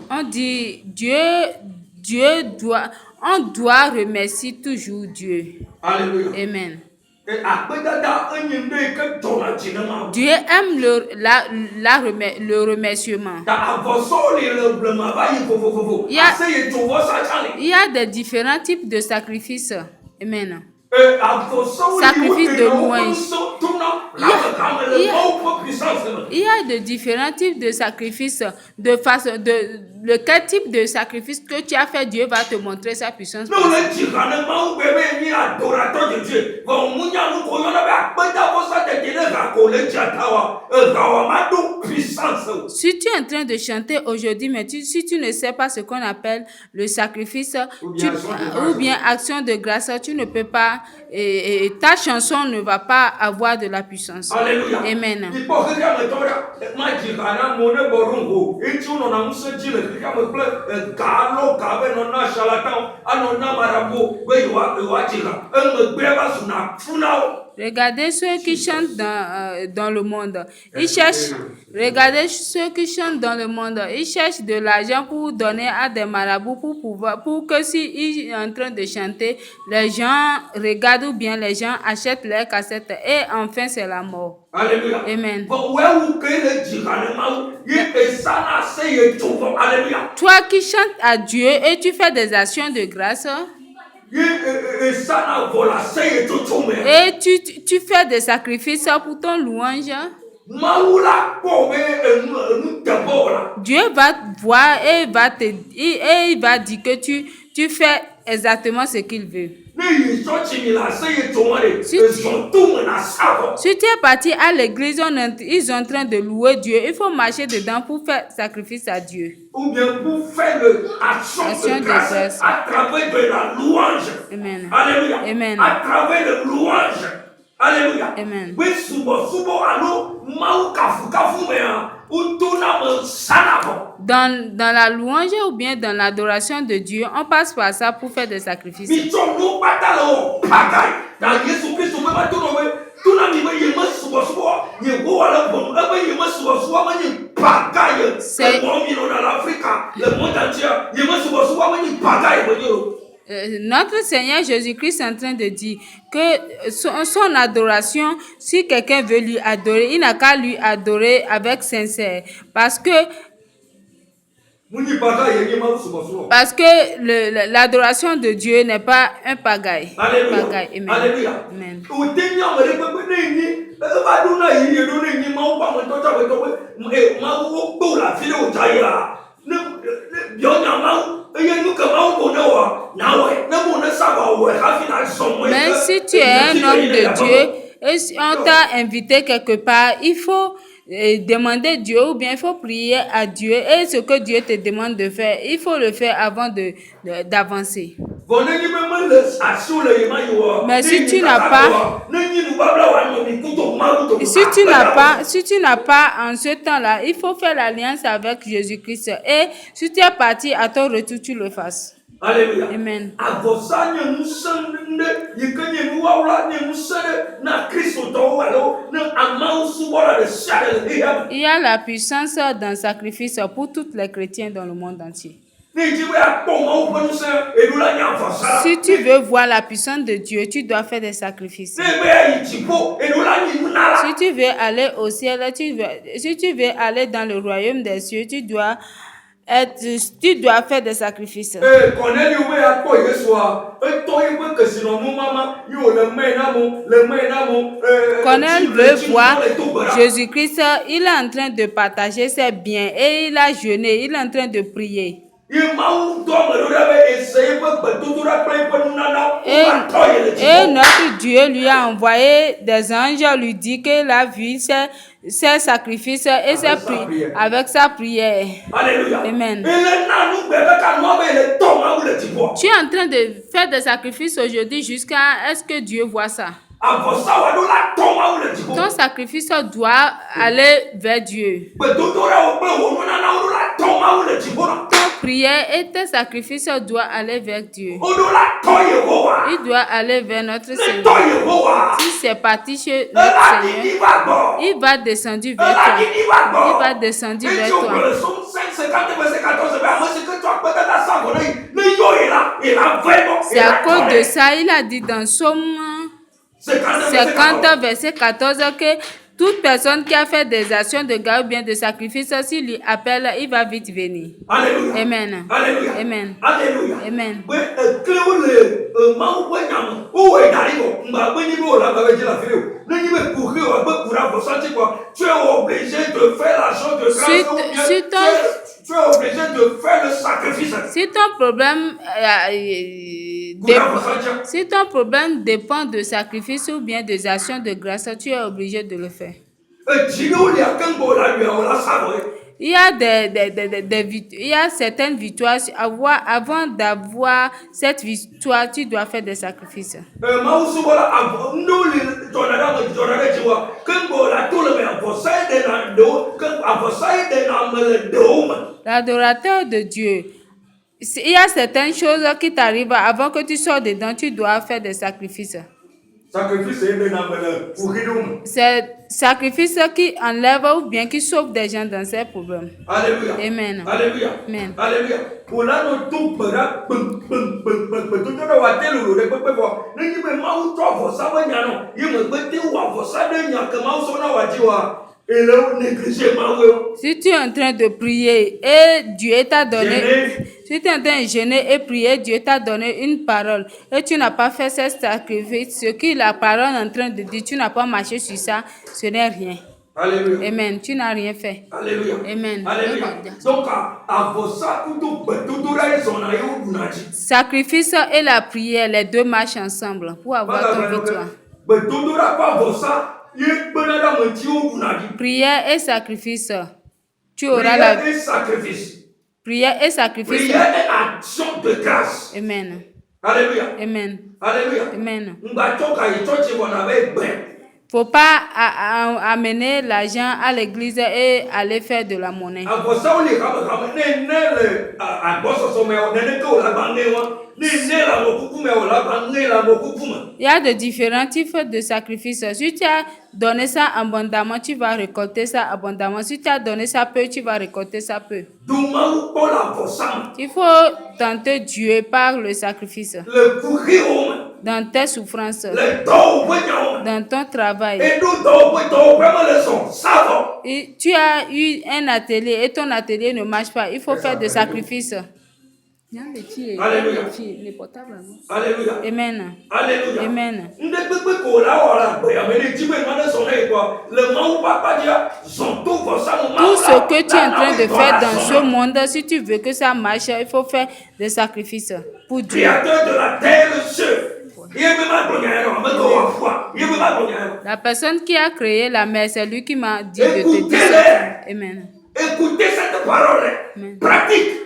On dit on doit remercier toujours Dieu. Alléluia. Amen. Dieu aime le remerciement. Il y a des différents types de sacrifices. Amen. Sacrifice de louange. Il y a de différents types de sacrifices. Quel type de sacrifice que tu as fait, Dieu va te montrer sa puissance. Si tu es en train de chanter aujourd'hui, mais si tu ne sais pas ce qu'on appelle le sacrifice ou bien action de grâce, tu ne peux pas, ta chanson ne va pas avoir de la puissance. Alléluia. Amen. Regardez ceux qui chantent dans le monde. Regardez ceux qui chantent dans le monde. Ils cherchent de l'argent pour donner à des marabouts pour que s'ils sont en train de chanter, les gens regardent ou bien les gens achètent leurs cassettes. Et enfin, c'est la mort. Alléluia. Amen. Alléluia. Toi qui chantes à Dieu et tu fais des actions de grâce. Et tu fais des sacrifices pour ton louange. Dieu va voir et il va dire que tu fais exactement ce qu'il veut. Si tu es parti à l'église, ils sont en train de louer Dieu. Il faut marcher dedans pour faire sacrifice à Dieu. Ou bien pour faire l'action de grâce à travers de la louange. Amen. Alléluia. Amen. À travers de louange. Alléluia. Amen. Oui, dans la louange ou bien dans l'adoration de Dieu, on passe par ça pour faire des sacrifices. Notre Seigneur Jésus-Christ est en train de dire que son adoration, si quelqu'un veut lui adorer, il n'a qu'à lui adorer avec sincère. Parce que l'adoration de Dieu n'est pas un pagaille. Alléluia. Amen. Alléluia. Amen. Mais si tu es un homme de Dieu et si on t'a invité quelque part, il faut demander Dieu ou bien il faut prier à Dieu et ce que Dieu te demande de faire, il faut le faire avant d'avancer. Mais si tu n'as pas en ce temps-là, il faut faire l'alliance avec Jésus-Christ. Et si tu es parti à ton retour, tu le fasses. Alléluia. Amen. Il y a la puissance d'un sacrifice pour tous les chrétiens dans le monde entier. Si tu veux voir la puissance de Dieu, tu dois faire des sacrifices. Si tu veux aller au ciel, si tu veux aller dans le royaume des cieux, tu dois faire des sacrifices. Corneille veut voir Jésus-Christ, il est en train de partager ses biens et il a jeûné, il est en train de prier. Et notre Dieu lui a envoyé des anges, lui dit que la vie, ses sacrifices et avec sa prière. Alléluia. Amen. Tu es en train de faire des sacrifices aujourd'hui jusqu'à est-ce que Dieu voit ça? Ton sacrifice doit aller vers Dieu. prières et tes sacrifices doivent aller vers Dieu. Odola to Yehowa. Il doit aller vers notre Ne Seigneur. to Yehowa. Si c'est parti chez notre Ela Seigneur, didi bagbo. il va descendre vers Ela toi. didi bagbo. Il va descendre vers Et toi. le psaume 550 verset 14, ben, moi, c'est que toi, peut-être à ça, qu'on est, mais yo, il a vraiment, C'est à cause de ça, il a dit dans Somme 50 verset 14 que toute personne qui a fait des actions de grâce ou bien de sacrifice, s'il lui appelle, il va vite venir. Alléluia. Amen. Alléluia. Amen. Alléluia. Amen. Oui, cléo le mau ouais nyam. Où est d'ailleurs? M'a béni pour la bague de la vidéo. Ne n'y me courir à peu pour ressentir quoi. Tu es obligé de faire la chose de grâce ou bien tu es obligé de faire le sacrifice. Si ton problème si ton problème dépend de sacrifice ou bien des actions de grâce, tu es obligé de le faire. Il y a il y a certaines victoires. Avant d'avoir cette victoire, tu dois faire des sacrifices. L'adorateur de Dieu, il y a certaines choses qui t'arrivent avant que tu sors dedans, tu dois faire des sacrifices. C'est sacrifice qui enlève ou bien qui sauve des gens dans ces problèmes. Alléluia. Amen. Alléluia. Amen. Alléluia. Si tu es en train de prier et Dieu t'a donné, si tu es en train de jeûner et prier, Dieu t'a donné une parole et tu n'as pas fait ce sacrifice, ce que la parole est en train de dire, tu n'as pas marché sur ça, ce n'est rien. Alléluia. Amen. Tu n'as rien fait. Alléluia. Amen. Alléluia. Donc, sacrifice et la prière, les deux marchent ensemble pour avoir ton victoire. Prière et sacrifice. Tu auras la prière et sacrifice. Prière et action de grâce. Amen. Alléluia. Amen. Alléluia. Amen. Faut pas amener l'argent à l'église et aller faire de la monnaie. Il y a de différents types de sacrifices. Si tu as donné ça abondamment, tu vas récolter ça abondamment. Si tu as donné ça peu, tu vas récolter ça peu. Il faut tenter Dieu par le sacrifice. Dans tes souffrances, dans ton travail. Et tu as eu un atelier et ton atelier ne marche pas. Il faut faire des sacrifices. Alléluia. Amen. Alléluia. Amen. Tout ce que tu es en train de faire dans ce monde, si tu veux que ça marche, il faut faire des sacrifices pour Dieu. Créateur de la terre et des cieux. La personne qui a créé la mer, c'est lui qui m'a dit de te dire ça. Amen. Écoutez cette parole. Pratique.